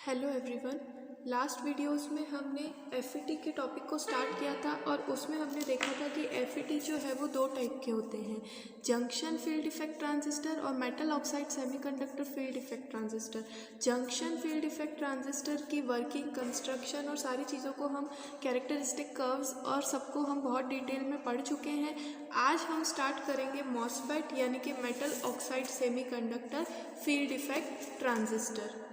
Hello everyone. Last videos में हमने FET के टॉपिक को स्टार्ट किया था और उसमें हमने देखा था कि एफईटी जो है वो दो टाइप के होते हैं, जंक्शन फील्ड इफेक्ट ट्रांजिस्टर और metal oxide semiconductor field effect transistor. Junction field effect transistor की वर्किंग, कंस्ट्रक्शन और सारी चीज़ों को हम, कैरेक्टरिस्टिक कर्व्स और सबको हम बहुत डिटेल में पढ़ चुके हैं। आज हम स्टार्ट करेंगे मॉसफेट यानी कि metal oxide semiconductor field effect transistor.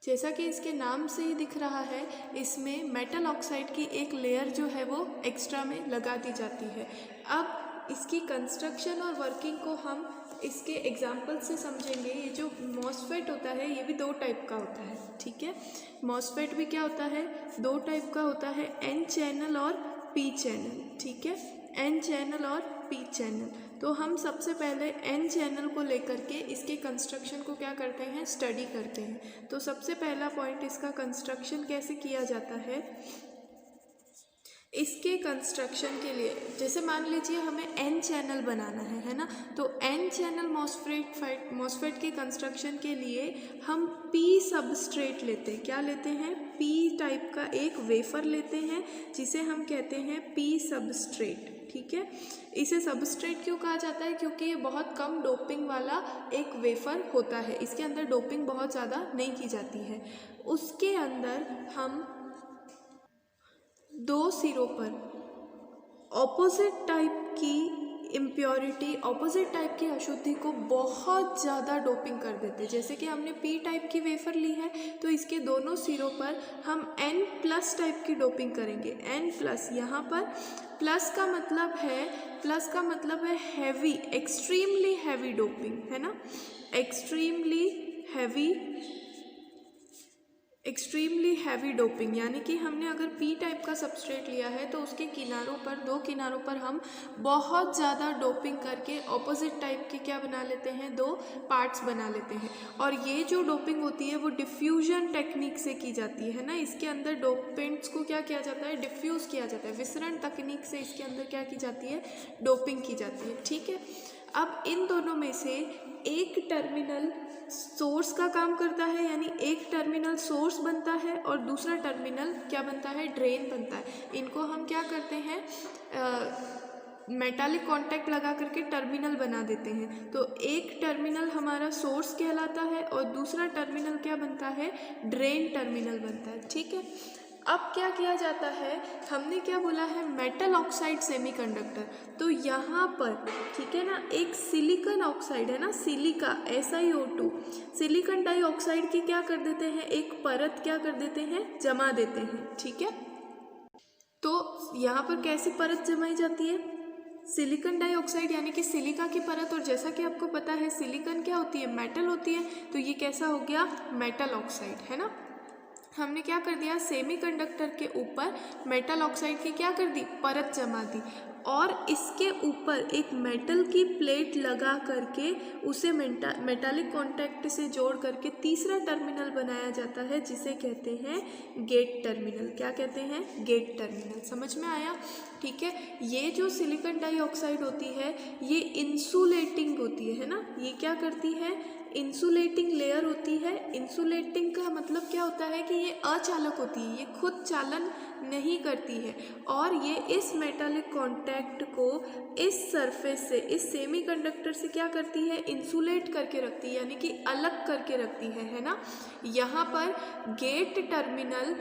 जैसा कि इसके नाम से ही दिख रहा है, इसमें मेटल ऑक्साइड की एक लेयर जो है वो एक्स्ट्रा में लगा दी जाती है। अब इसकी कंस्ट्रक्शन और वर्किंग को हम इसके एग्जाम्पल से समझेंगे। ये जो मॉसफेट होता है ये भी दो टाइप का होता है, ठीक है। मॉसफेट भी क्या होता है, दो टाइप का होता है, एन चैनल और पी चैनल, ठीक है, एन चैनल और पी चैनल। तो हम सबसे पहले एन चैनल को लेकर के इसके कंस्ट्रक्शन को क्या करते हैं, स्टडी करते हैं। तो सबसे पहला पॉइंट, इसका कंस्ट्रक्शन कैसे किया जाता है। इसके कंस्ट्रक्शन के लिए जैसे मान लीजिए हमें एन चैनल बनाना है ना, तो एन चैनल मॉसफेट के कंस्ट्रक्शन के लिए हम पी सबस्ट्रेट लेते हैं। क्या लेते हैं, पी टाइप का एक वेफर लेते हैं जिसे हम कहते हैं पी सबस्ट्रेट, ठीक है। इसे सबस्ट्रेट क्यों कहा जाता है, क्योंकि ये बहुत कम डोपिंग वाला एक वेफर होता है, इसके अंदर डोपिंग बहुत ज़्यादा नहीं की जाती है। उसके अंदर हम दो सिरों पर ऑपोजिट टाइप की इम्प्योरिटी, ऑपोजिट टाइप की अशुद्धि को बहुत ज़्यादा डोपिंग कर देते हैं। जैसे कि हमने पी टाइप की वेफर ली है तो इसके दोनों सिरों पर हम एन प्लस टाइप की डोपिंग करेंगे। एन प्लस, यहाँ पर प्लस का मतलब है हैवी, एक्सट्रीमली हैवी डोपिंग, है ना, एक्सट्रीमली हैवी डोपिंग। यानी कि हमने अगर पी टाइप का सबस्ट्रेट लिया है तो उसके किनारों पर, दो किनारों पर हम बहुत ज़्यादा डोपिंग करके ऑपोजिट टाइप के क्या बना लेते हैं, दो पार्ट्स बना लेते हैं। और ये जो डोपिंग होती है वो डिफ्यूजन टेक्निक से की जाती है ना, इसके अंदर डोपेंट्स को क्या किया जाता है, डिफ्यूज़ किया जाता है, विसरण तकनीक से इसके अंदर क्या की जाती है, डोपिंग की जाती है, ठीक है। अब इन दोनों में से एक टर्मिनल सोर्स का काम करता है, यानी एक टर्मिनल सोर्स बनता है और दूसरा टर्मिनल क्या बनता है, ड्रेन बनता है। इनको हम क्या करते हैं, मेटालिक कांटेक्ट लगा करके टर्मिनल बना देते हैं। तो एक टर्मिनल हमारा सोर्स कहलाता है और दूसरा टर्मिनल क्या बनता है, ड्रेन टर्मिनल बनता है, ठीक है। अब क्या किया जाता है, हमने क्या बोला है, मेटल ऑक्साइड सेमीकंडक्टर। तो यहाँ पर, ठीक है ना, एक सिलिकॉन ऑक्साइड है ना, सिलिका, SiO2, सिलिकॉन डाइऑक्साइड की क्या कर देते हैं, एक परत क्या कर देते हैं, जमा देते हैं, ठीक है। तो यहाँ पर कैसी परत जमाई जाती है, सिलिकॉन डाइऑक्साइड यानी कि सिलिका की परत। और जैसा कि आपको पता है सिलिकॉन क्या होती है, मेटल होती है, तो ये कैसा हो गया, मेटल ऑक्साइड, है ना। हमने क्या कर दिया, सेमीकंडक्टर के ऊपर मेटल ऑक्साइड की क्या कर दी, परत जमा दी और इसके ऊपर एक मेटल की प्लेट लगा करके उसे मेटालिक कांटेक्ट से जोड़ करके तीसरा टर्मिनल बनाया जाता है जिसे कहते हैं गेट टर्मिनल। क्या कहते हैं, गेट टर्मिनल। समझ में आया, ठीक है। ये जो सिलिकॉन डाइऑक्साइड होती है ये इंसुलेटिंग होती है ना, ये क्या करती है, इंसुलेटिंग लेयर होती है। इंसुलेटिंग का मतलब क्या होता है कि ये अचालक होती है, ये खुद चालन नहीं करती है और ये इस मेटालिक कांटेक्ट को इस सरफेस से, इस सेमीकंडक्टर से क्या करती है, इंसुलेट करके रखती है, यानी कि अलग करके रखती है ना। यहाँ पर गेट टर्मिनल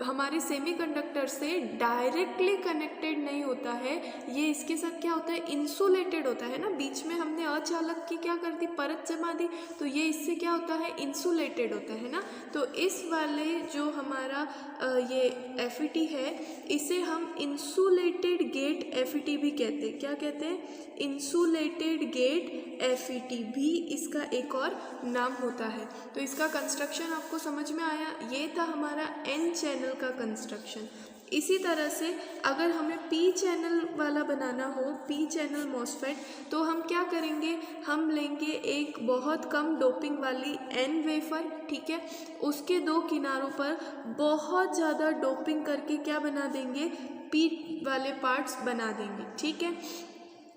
हमारे सेमीकंडक्टर से डायरेक्टली कनेक्टेड नहीं होता है, ये इसके साथ क्या होता है, इंसुलेटेड होता है ना। बीच में हमने अचालक की क्या कर दी, परत जमा दी, तो ये इससे क्या होता है, इंसुलेटेड होता है ना। तो इस वाले जो हमारा ये एफईटी है इसे हम इंसुलेटेड गेट एफईटी भी कहते हैं। क्या कहते हैं, इंसुलेटेड गेट एफईटी भी इसका एक और नाम होता है। तो इसका कंस्ट्रक्शन आपको समझ में आया, ये था हमारा एन चैनल का कंस्ट्रक्शन। इसी तरह से अगर हमें पी चैनल वाला बनाना हो, पी चैनल मॉसफेट, तो हम क्या करेंगे, हम लेंगे एक बहुत कम डोपिंग वाली एन वेफर, ठीक है, उसके दो किनारों पर बहुत ज़्यादा डोपिंग करके क्या बना देंगे, पी वाले पार्ट्स बना देंगे, ठीक है।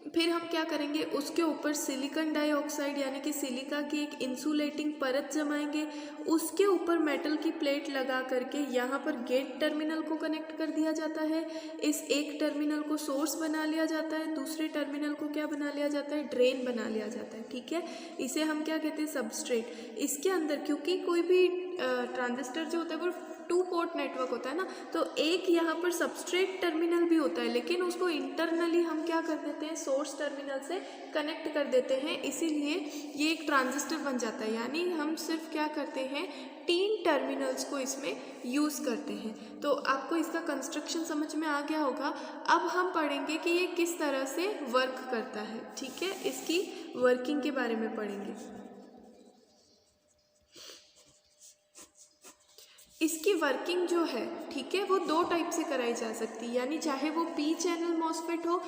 फिर हम क्या करेंगे, उसके ऊपर सिलिकॉन डाइऑक्साइड यानी कि सिलिका की एक इंसुलेटिंग परत जमाएंगे। उसके ऊपर मेटल की प्लेट लगा करके यहाँ पर गेट टर्मिनल को कनेक्ट कर दिया जाता है। इस एक टर्मिनल को सोर्स बना लिया जाता है, दूसरे टर्मिनल को क्या बना लिया जाता है, ड्रेन बना लिया जाता है। ठीक है, इसे हम क्या कहते हैं, सबस्ट्रेट। इसके अंदर क्योंकि कोई भी ट्रांजिस्टर जो होता है वो 2 पोर्ट नेटवर्क होता है ना, तो एक यहाँ पर सबस्ट्रेट टर्मिनल भी होता है, लेकिन उसको इंटरनली हम क्या कर देते हैं, सोर्स टर्मिनल से कनेक्ट कर देते हैं, इसीलिए ये एक ट्रांजिस्टर बन जाता है। यानी हम सिर्फ क्या करते हैं, 3 टर्मिनल्स को इसमें यूज़ करते हैं। तो आपको इसका कंस्ट्रक्शन समझ में आ गया होगा। अब हम पढ़ेंगे कि ये किस तरह से वर्क करता है। ठीक है, इसकी वर्किंग के बारे में पढ़ेंगे। इसकी वर्किंग जो है, ठीक है, वो 2 टाइप से कराई जा सकती है। यानी चाहे वो पी चैनल मॉसफेट हो,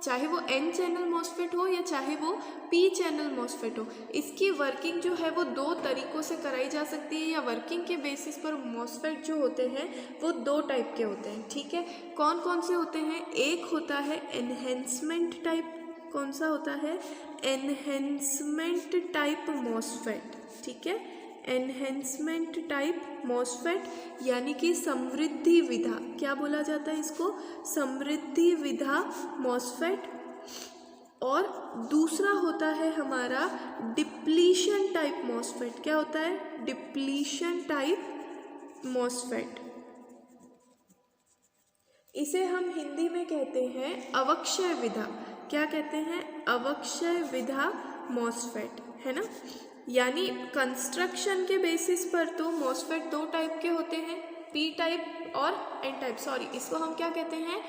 चाहे वो एन चैनल मॉसफेट हो, या चाहे वो पी चैनल मॉसफेट हो, इसकी वर्किंग जो है वो 2 तरीक़ों से कराई जा सकती है। या वर्किंग के बेसिस पर मॉसफेट जो होते हैं वो 2 टाइप के होते हैं। ठीक है, कौन कौन से होते हैं, एक होता है एनहेंसमेंट टाइप। कौन सा होता है, एनहेंसमेंट टाइप मॉसफेट। ठीक है, एनहेंसमेंट टाइप मॉसफेट यानी कि समृद्धि विधा, क्या बोला जाता है इसको, समृद्धि विधा मॉसफेट। और दूसरा होता है हमारा डिप्लीशन टाइप मॉसफेट। क्या होता है, डिप्लीशन टाइप मॉसफेट। इसे हम हिंदी में कहते हैं अवक्षय विधा। क्या कहते हैं, अवक्षय विधा मॉसफेट, है ना। यानी कंस्ट्रक्शन के बेसिस पर तो मॉसफेट 2 टाइप के होते हैं, पी टाइप और एन टाइप। सॉरी, इसको हम क्या कहते हैं,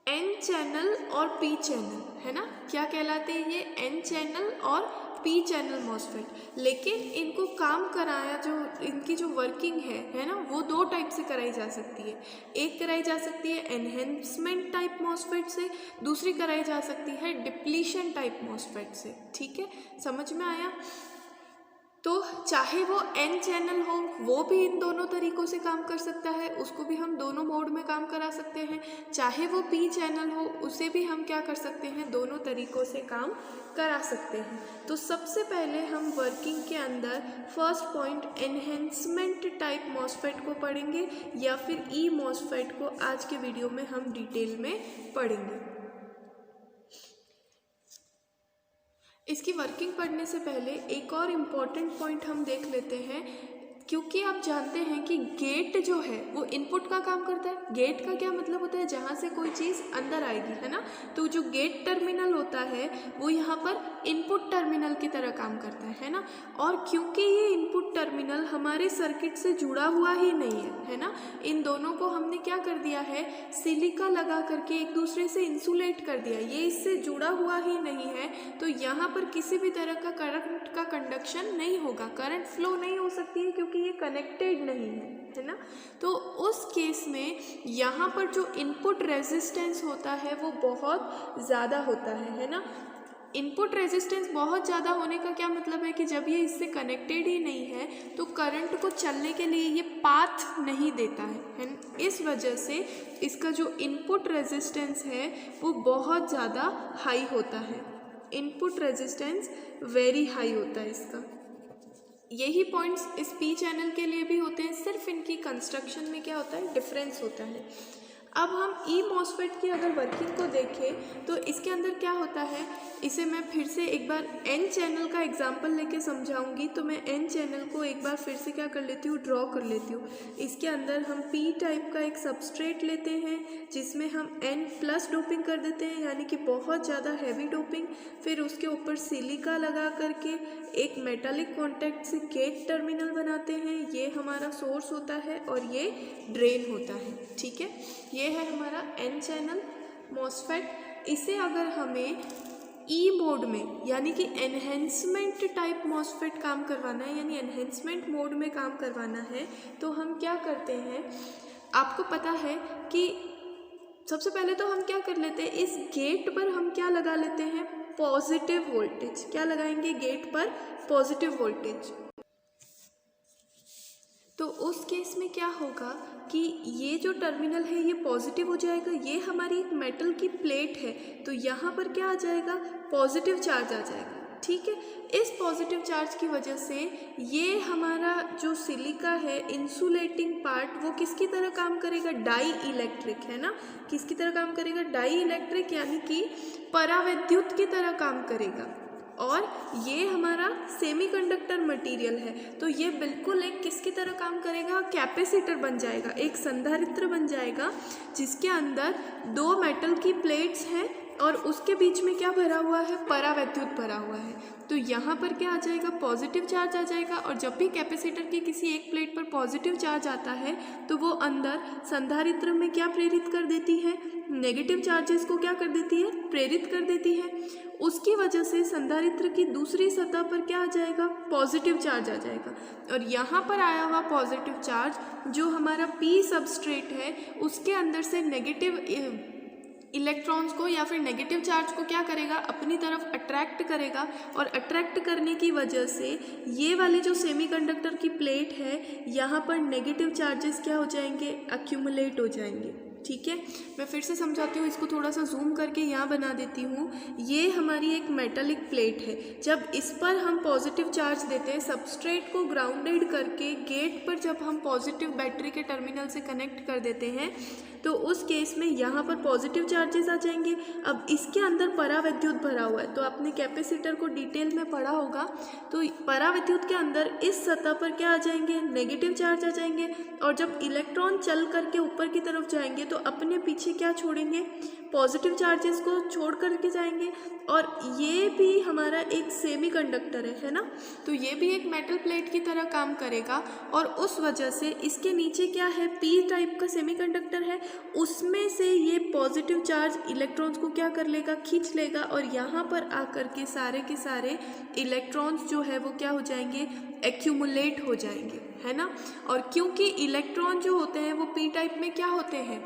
एन चैनल और पी चैनल, है ना। क्या कहलाते हैं ये, एन चैनल और पी चैनल मॉसफेट। लेकिन इनको काम कराया, जो इनकी जो वर्किंग है ना, वो 2 टाइप से कराई जा सकती है। एक कराई जा सकती है एनहेंसमेंट टाइप मॉसफेट से, दूसरी कराई जा सकती है डिप्लीशन टाइप मॉसफेट से। ठीक है, समझ में आया। तो चाहे वो एन चैनल हो, वो भी इन दोनों तरीक़ों से काम कर सकता है, उसको भी हम दोनों मोड में काम करा सकते हैं। चाहे वो पी चैनल हो, उसे भी हम क्या कर सकते हैं, दोनों तरीक़ों से काम करा सकते हैं। तो सबसे पहले हम वर्किंग के अंदर first point enhancement type MOSFET को पढ़ेंगे, या फिर ई मॉसफेट को आज के वीडियो में हम डिटेल में पढ़ेंगे। इसकी वर्किंग पढ़ने से पहले एक और इम्पॉर्टेंट पॉइंट हम देख लेते हैं, क्योंकि आप जानते हैं कि गेट जो है वो इनपुट का काम करता है। गेट का क्या मतलब होता है, जहाँ से कोई चीज़ अंदर आएगी, है ना। तो जो गेट टर्मिनल होता है वो यहाँ पर इनपुट टर्मिनल की तरह काम करता है ना। और क्योंकि ये इनपुट टर्मिनल हमारे सर्किट से जुड़ा हुआ ही नहीं है ना, इन दोनों को हमने क्या कर दिया है, सिलिका लगा करके एक दूसरे से इंसुलेट कर दिया। ये इससे जुड़ा हुआ ही नहीं है, तो यहाँ पर किसी भी तरह का करंट का कंडक्शन नहीं होगा, करंट फ्लो नहीं हो सकती है, क्योंकि ये कनेक्टेड नहीं है ना। तो उस केस में यहाँ पर जो इनपुट रेजिस्टेंस होता है वो बहुत ज़्यादा होता है ना। इनपुट रेजिस्टेंस बहुत ज़्यादा होने का क्या मतलब है कि जब ये इससे कनेक्टेड ही नहीं है तो करंट को चलने के लिए ये पाथ नहीं देता है। इस वजह से इसका जो इनपुट रेजिस्टेंस है वो बहुत ज़्यादा हाई होता है। इनपुट रेजिस्टेंस वेरी हाई होता है इसका। यही पॉइंट्स इस पी चैनल के लिए भी होते हैं, सिर्फ इनकी कंस्ट्रक्शन में क्या होता है, डिफरेंस होता है। अब हम ई मॉसफेट की अगर वर्किंग को देखें तो इसके अंदर क्या होता है, इसे मैं फिर से एक बार एन चैनल का एग्जांपल लेके समझाऊंगी। तो मैं एन चैनल को एक बार फिर से क्या कर लेती हूँ, ड्रॉ कर लेती हूँ। इसके अंदर हम पी टाइप का एक सबस्ट्रेट लेते हैं जिसमें हम एन प्लस डोपिंग कर देते हैं, यानी कि बहुत ज़्यादा हैवी डोपिंग। फिर उसके ऊपर सिलिका लगा करके एक मेटालिक कॉन्टैक्ट से गेट टर्मिनल बनाते हैं। ये हमारा सोर्स होता है और ये ड्रेन होता है। ठीक है, ये है हमारा एन चैनल मॉसफेट। इसे अगर हमें ई मोड में यानी कि एनहेंसमेंट टाइप मॉसफेट काम करवाना है, यानी एनहेंसमेंट मोड में काम करवाना है, तो हम क्या करते हैं, आपको पता है कि सबसे पहले तो हम क्या कर लेते हैं, इस गेट पर हम क्या लगा लेते हैं, पॉजिटिव वोल्टेज। क्या लगाएंगे, गेट पर पॉजिटिव वोल्टेज। तो उस केस में क्या होगा कि ये जो टर्मिनल है ये पॉजिटिव हो जाएगा, ये हमारी एक मेटल की प्लेट है तो यहाँ पर क्या आ जाएगा, पॉजिटिव चार्ज आ जाएगा। ठीक है, इस पॉजिटिव चार्ज की वजह से ये हमारा जो सिलिका है इंसुलेटिंग पार्ट वो किसकी तरह काम करेगा, डाई इलेक्ट्रिक, है ना, किसकी तरह काम करेगा, डाई इलेक्ट्रिक, यानी कि परावैद्युत की तरह काम करेगा। और ये हमारा सेमीकंडक्टर मटेरियल है तो ये बिल्कुल एक किसकी तरह काम करेगा, कैपेसिटर बन जाएगा, एक संधारित्र बन जाएगा जिसके अंदर दो मेटल की प्लेट्स हैं और उसके बीच में क्या भरा हुआ है, परावैद्युत भरा हुआ है। तो यहाँ पर क्या आ जाएगा, पॉजिटिव चार्ज आ जाएगा। और जब भी कैपेसिटर की किसी एक प्लेट पर पॉजिटिव चार्ज आता है तो वो अंदर संधारित्र में क्या प्रेरित कर देती है, नेगेटिव चार्जेस को क्या कर देती है, प्रेरित कर देती है। उसकी वजह से संधारित्र की दूसरी सतह पर क्या आ जाएगा, पॉजिटिव चार्ज आ जाएगा। और यहाँ पर आया हुआ पॉजिटिव चार्ज जो हमारा पी सबस्ट्रेट है उसके अंदर से नेगेटिव इलेक्ट्रॉन्स को या फिर नेगेटिव चार्ज को क्या करेगा, अपनी तरफ अट्रैक्ट करेगा। और अट्रैक्ट करने की वजह से ये वाले जो सेमीकंडक्टर की प्लेट है यहाँ पर नेगेटिव चार्जेस क्या हो जाएंगे, अक्यूमुलेट हो जाएंगे। ठीक है, मैं फिर से समझाती हूँ, इसको थोड़ा सा जूम करके यहाँ बना देती हूँ। ये हमारी एक मेटालिक प्लेट है, जब इस पर हम पॉजिटिव चार्ज देते हैं, सबस्ट्रेट को ग्राउंडेड करके गेट पर जब हम पॉजिटिव बैटरी के टर्मिनल से कनेक्ट कर देते हैं तो उस केस में यहाँ पर पॉजिटिव चार्जेस आ जाएंगे। अब इसके अंदर परावैद्युत भरा हुआ है, तो आपने कैपेसिटर को डिटेल में पढ़ा होगा, तो परावैद्युत के अंदर इस सतह पर क्या आ जाएंगे, नेगेटिव चार्ज आ जाएंगे। और जब इलेक्ट्रॉन चल करके ऊपर की तरफ जाएंगे तो अपने पीछे क्या छोड़ेंगे, पॉजिटिव चार्जेस को छोड़ करके जाएंगे। और ये भी हमारा एक सेमीकंडक्टर है ना, तो ये भी एक मेटल प्लेट की तरह काम करेगा। और उस वजह से इसके नीचे क्या है, पी टाइप का सेमीकंडक्टर है, उसमें से ये पॉजिटिव चार्ज इलेक्ट्रॉन्स को क्या कर लेगा, खींच लेगा। और यहाँ पर आकर के सारे इलेक्ट्रॉन्स जो है वो क्या हो जाएंगे, एक्यूमुलेट हो जाएंगे, है ना। और क्योंकि इलेक्ट्रॉन जो होते हैं वो पी टाइप में क्या होते हैं,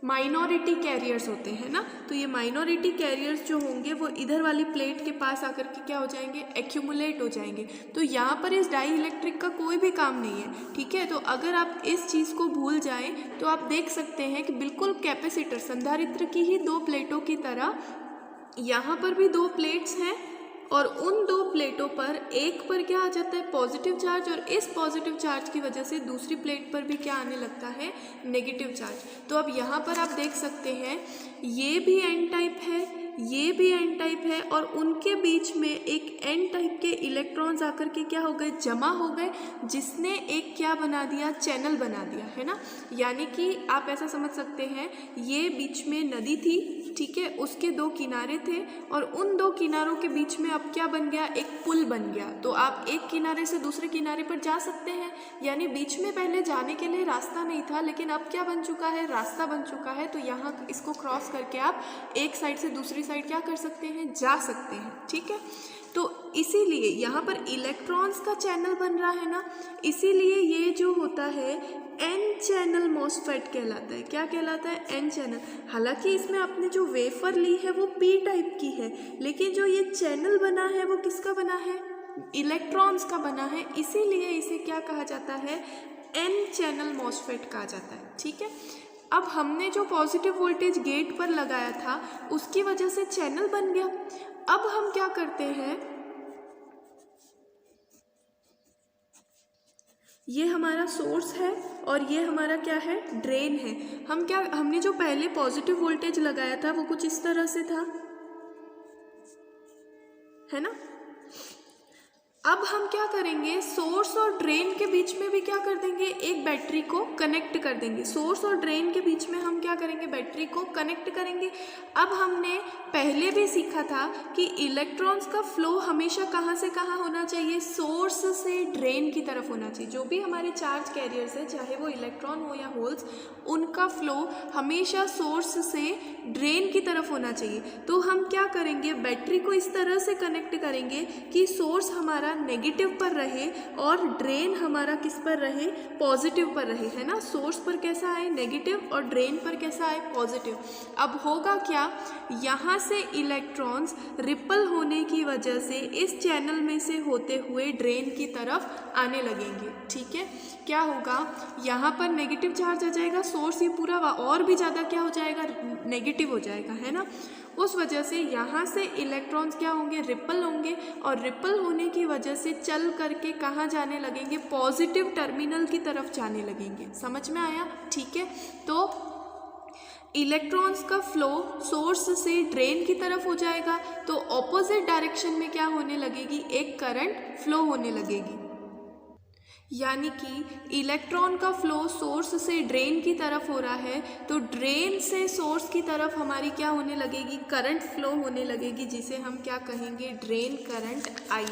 माइनॉरिटी कैरियर्स होते हैं ना, तो ये माइनॉरिटी कैरियर्स जो होंगे वो इधर वाली प्लेट के पास आकर के क्या हो जाएंगे, एक्यूमुलेट हो जाएंगे। तो यहाँ पर इस डाई इलेक्ट्रिक का कोई भी काम नहीं है। ठीक है, तो अगर आप इस चीज़ को भूल जाएं तो आप देख सकते हैं कि बिल्कुल कैपेसिटर संधारित्र की ही दो प्लेटों की तरह यहाँ पर भी दो प्लेट्स हैं और उन दो प्लेटों पर एक पर क्या आ जाता है, पॉजिटिव चार्ज, और इस पॉजिटिव चार्ज की वजह से दूसरी प्लेट पर भी क्या आने लगता है, नेगेटिव चार्ज। तो अब यहाँ पर आप देख सकते हैं ये भी एन टाइप है, ये भी एन टाइप है, और उनके बीच में एक एन टाइप के इलेक्ट्रॉन्स आकर के क्या हो गए, जमा हो गए, जिसने एक क्या बना दिया, चैनल बना दिया, है ना। यानी कि आप ऐसा समझ सकते हैं ये बीच में नदी थी, ठीक है, उसके दो किनारे थे और उन दो किनारों के बीच में अब क्या बन गया, एक पुल बन गया। तो आप एक किनारे से दूसरे किनारे पर जा सकते हैं, यानी बीच में पहले जाने के लिए रास्ता नहीं था, लेकिन अब क्या बन चुका है, रास्ता बन चुका है। तो यहाँ इसको क्रॉस करके आप एक साइड से दूसरी साइड क्या कर सकते हैं, जा सकते हैं। ठीक है, तो इसीलिए यहाँ पर इलेक्ट्रॉन्स का चैनल बन रहा है ना, इसीलिए ये जो होता है एन चैनल मॉसफेट कहलाता है। क्या कहलाता है, एन चैनल। हालांकि इसमें आपने जो वेफर ली है वो पी टाइप की है, लेकिन जो ये चैनल बना है वो किसका बना है, इलेक्ट्रॉन्स का बना है, इसीलिए इसे क्या कहा जाता है, एन चैनल मॉसफेट कहा जाता है। ठीक है, अब हमने जो पॉजिटिव वोल्टेज गेट पर लगाया था उसकी वजह से चैनल बन गया। अब हम क्या करते हैं, ये हमारा सोर्स है और ये हमारा क्या है, ड्रेन है। हमने जो पहले पॉजिटिव वोल्टेज लगाया था वो कुछ इस तरह से था, है ना। अब हम क्या करेंगे, सोर्स और ड्रेन के बीच में भी क्या कर देंगे, एक बैटरी को कनेक्ट कर देंगे। सोर्स और ड्रेन के बीच में हम क्या करेंगे, बैटरी को कनेक्ट करेंगे। अब हमने पहले भी सीखा था कि इलेक्ट्रॉन्स का फ्लो हमेशा कहाँ से कहाँ होना चाहिए, सोर्स से ड्रेन की तरफ होना चाहिए। जो भी हमारे चार्ज कैरियर्स है, चाहे वो इलेक्ट्रॉन हो या होल्स, उनका फ्लो हमेशा सोर्स से ड्रेन की तरफ होना चाहिए। तो हम क्या करेंगे, बैटरी को इस तरह से कनेक्ट करेंगे कि सोर्स हमारा हमारा नेगेटिव पर रहे और ड्रेन हमारा किस पर रहे, पॉजिटिव पर रहे, है ना। सोर्स पर कैसा आए, नेगेटिव, और ड्रेन पर कैसा आए, पॉजिटिव। अब होगा क्या, यहाँ से इलेक्ट्रॉन्स रिपल होने की वजह से इस चैनल में से होते हुए ड्रेन की तरफ आने लगेंगे, ठीक है। क्या होगा, यहाँ पर नेगेटिव चार्ज आ जाएगा, सोर्स ये पूरा और भी ज़्यादा क्या हो जाएगा, नेगेटिव हो जाएगा, है ना। उस वजह से यहाँ से इलेक्ट्रॉन्स क्या होंगे, रिपल होंगे, और रिपल होने की वजह से चल करके कहाँ जाने लगेंगे, पॉजिटिव टर्मिनल की तरफ जाने लगेंगे। समझ में आया, ठीक है। तो इलेक्ट्रॉन्स का फ्लो सोर्स से ड्रेन की तरफ हो जाएगा, तो ऑपोजिट डायरेक्शन में क्या होने लगेगी, एक करंट फ्लो होने लगेगी। यानी कि इलेक्ट्रॉन का फ्लो सोर्स से ड्रेन की तरफ हो रहा है, तो ड्रेन से सोर्स की तरफ हमारी क्या होने लगेगी, करंट फ्लो होने लगेगी, जिसे हम क्या कहेंगे, ड्रेन करंट आई,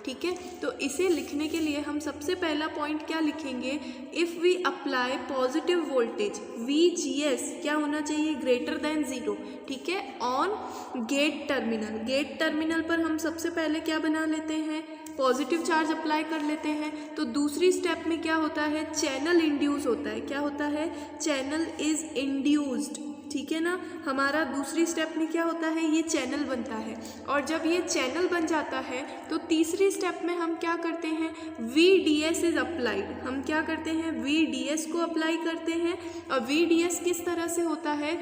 ठीक है। तो इसे लिखने के लिए हम सबसे पहला पॉइंट क्या लिखेंगे, if we apply positive voltage VGS क्या होना चाहिए, ग्रेटर देन 0, ठीक है, on gate terminal. Gate terminal पर हम सबसे पहले क्या बना लेते हैं, पॉजिटिव चार्ज अप्लाई कर लेते हैं। तो दूसरी स्टेप में क्या होता है, चैनल इंड्यूस होता है। क्या होता है, चैनल इज इंड्यूस्ड, ठीक है ना। हमारा दूसरी स्टेप में क्या होता है, ये चैनल बनता है, और जब ये चैनल बन जाता है तो तीसरी स्टेप में हम क्या करते हैं, VDS इज अप्लाइड। हम क्या करते हैं, VDS को अप्लाई करते हैं, और VDS किस तरह से होता है,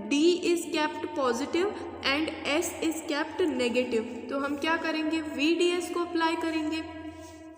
D is kept positive and S is kept negative. तो हम क्या करेंगे, VDS को अप्लाई करेंगे।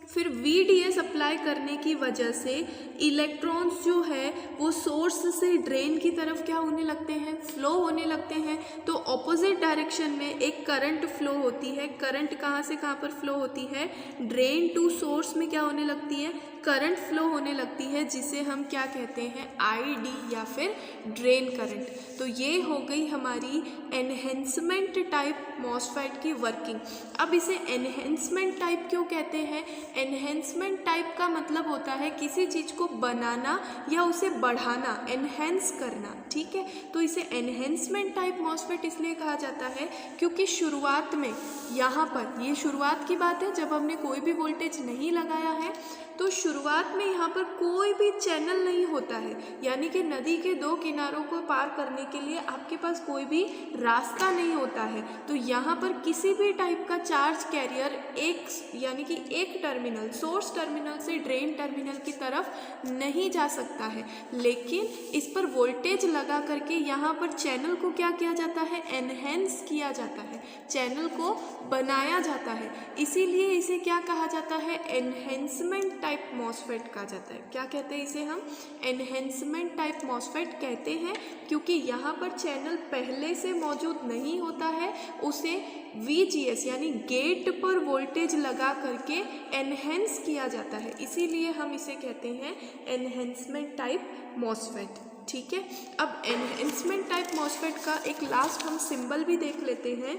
फिर VDS अप्लाई करने की वजह से इलेक्ट्रॉन्स जो है वो सोर्स से ड्रेन की तरफ क्या होने लगते हैं, फ्लो होने लगते हैं। तो ऑपोजिट डायरेक्शन में एक करंट फ्लो होती है। करंट कहाँ से कहाँ पर फ्लो होती है, ड्रेन टू सोर्स में क्या होने लगती है, करंट फ्लो होने लगती है, जिसे हम क्या कहते हैं, ID या फिर ड्रेन करंट। तो ये हो गई हमारी एनहेंसमेंट टाइप मॉसफेट की वर्किंग। अब इसे एनहेंसमेंट टाइप क्यों कहते हैं, एनहेंसमेंट टाइप का मतलब होता है किसी चीज़ को बनाना या उसे बढ़ाना, एनहेंस करना, ठीक है। तो इसे एनहेंसमेंट टाइप मॉसफेट इसलिए कहा जाता है क्योंकि शुरुआत में यहाँ पर, ये शुरुआत की बात है जब हमने कोई भी वोल्टेज नहीं लगाया है, तो शुरुआत में यहाँ पर कोई भी चैनल नहीं होता है, यानी कि नदी के दो किनारों को पार करने के लिए आपके पास कोई भी रास्ता नहीं होता है। तो यहाँ पर किसी भी टाइप का चार्ज कैरियर एक, यानी कि एक टर्मिनल, सोर्स टर्मिनल से ड्रेन टर्मिनल की तरफ नहीं जा सकता है, लेकिन इस पर वोल्टेज लगा करके यहाँ पर चैनल को क्या किया जाता है, एनहेंस किया जाता है, चैनल को बनाया जाता है। इसीलिए इसे क्या कहा जाता है, एनहेंसमेंट टाइप मॉसफेट कहा जाता है। क्या कहते हैं इसे हम, एनहेंसमेंट टाइप मॉसफेट कहते हैं, क्योंकि यहाँ पर चैनल पहले से मौजूद नहीं होता है, उसे VGS यानी गेट पर वोल्टेज लगा करके एनहेंस किया जाता है, इसीलिए हम इसे कहते हैं एनहेंसमेंट टाइप मॉसफेट, ठीक है। अब एनहेंसमेंट टाइप मॉसफेट का एक लास्ट हम सिंबल भी देख लेते हैं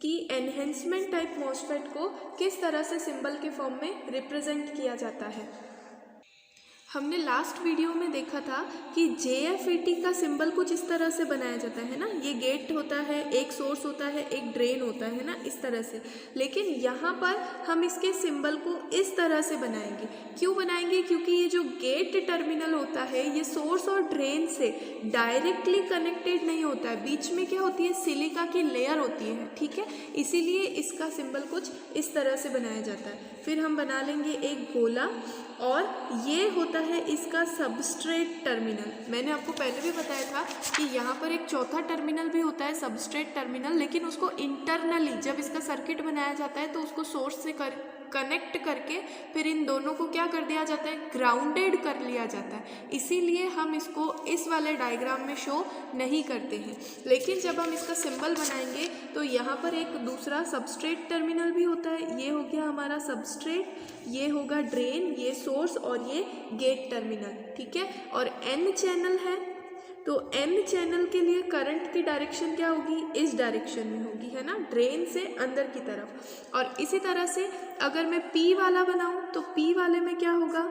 कि एनहेंसमेंट टाइप मॉसफेट को किस तरह से सिंबल के फॉर्म में रिप्रेजेंट किया जाता है। हमने लास्ट वीडियो में देखा था कि JFET का सिंबल कुछ इस तरह से बनाया जाता है ना, ये गेट होता है, एक सोर्स होता है, एक ड्रेन होता है ना, इस तरह से। लेकिन यहाँ पर हम इसके सिंबल को इस तरह से बनाएंगे। क्यों बनाएंगे, क्योंकि ये जो गेट टर्मिनल होता है ये सोर्स और ड्रेन से डायरेक्टली कनेक्टेड नहीं होता है, बीच में क्या होती है, सिलिका की लेयर होती है, ठीक है। इसीलिए इसका सिंबल कुछ इस तरह से बनाया जाता है। फिर हम बना लेंगे एक गोला, और ये होता है इसका सबस्ट्रेट टर्मिनल। मैंने आपको पहले भी बताया था कि यहाँ पर एक चौथा टर्मिनल भी होता है, सबस्ट्रेट टर्मिनल, लेकिन उसको इंटरनली जब इसका सर्किट बनाया जाता है तो उसको सोर्स से कनेक्ट करके फिर इन दोनों को क्या कर दिया जाता है, ग्राउंडेड कर लिया जाता है। इसीलिए हम इसको इस वाले डायग्राम में शो नहीं करते हैं, लेकिन जब हम इसका सिंबल बनाएंगे तो यहाँ पर एक दूसरा सबस्ट्रेट टर्मिनल भी होता है। ये हो गया हमारा सबस्ट्रेट, ये होगा ड्रेन, ये सोर्स, और ये गेट टर्मिनल, ठीक है। और N चैनल है, तो N चैनल के लिए करंट की डायरेक्शन क्या होगी, इस डायरेक्शन में होगी, है ना, ड्रेन से अंदर की तरफ। और इसी तरह से अगर मैं P वाला बनाऊं तो P वाले में क्या होगा,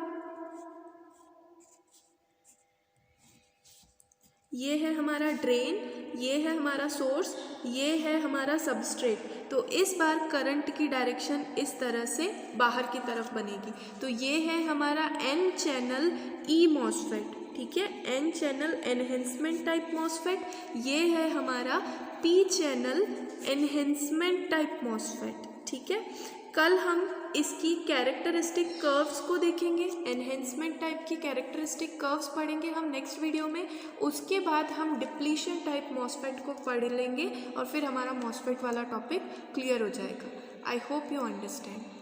ये है हमारा ड्रेन, ये है हमारा सोर्स, ये है हमारा सबस्ट्रेट। तो इस बार करंट की डायरेक्शन इस तरह से बाहर की तरफ बनेगी। तो ये है हमारा एन चैनल ई मॉसफेट, ठीक है, N channel enhancement type MOSFET. ये है हमारा P channel enhancement type MOSFET, ठीक है। कल हम इसकी कैरेक्टरिस्टिक कर्व्स को देखेंगे, एनहेंसमेंट टाइप की कैरेक्टरिस्टिक कर्व्स पढ़ेंगे हम नेक्स्ट वीडियो में। उसके बाद हम डिप्लीशन टाइप मॉसफेट को पढ़ लेंगे और फिर हमारा मॉसफेट वाला टॉपिक क्लियर हो जाएगा। I hope you understand.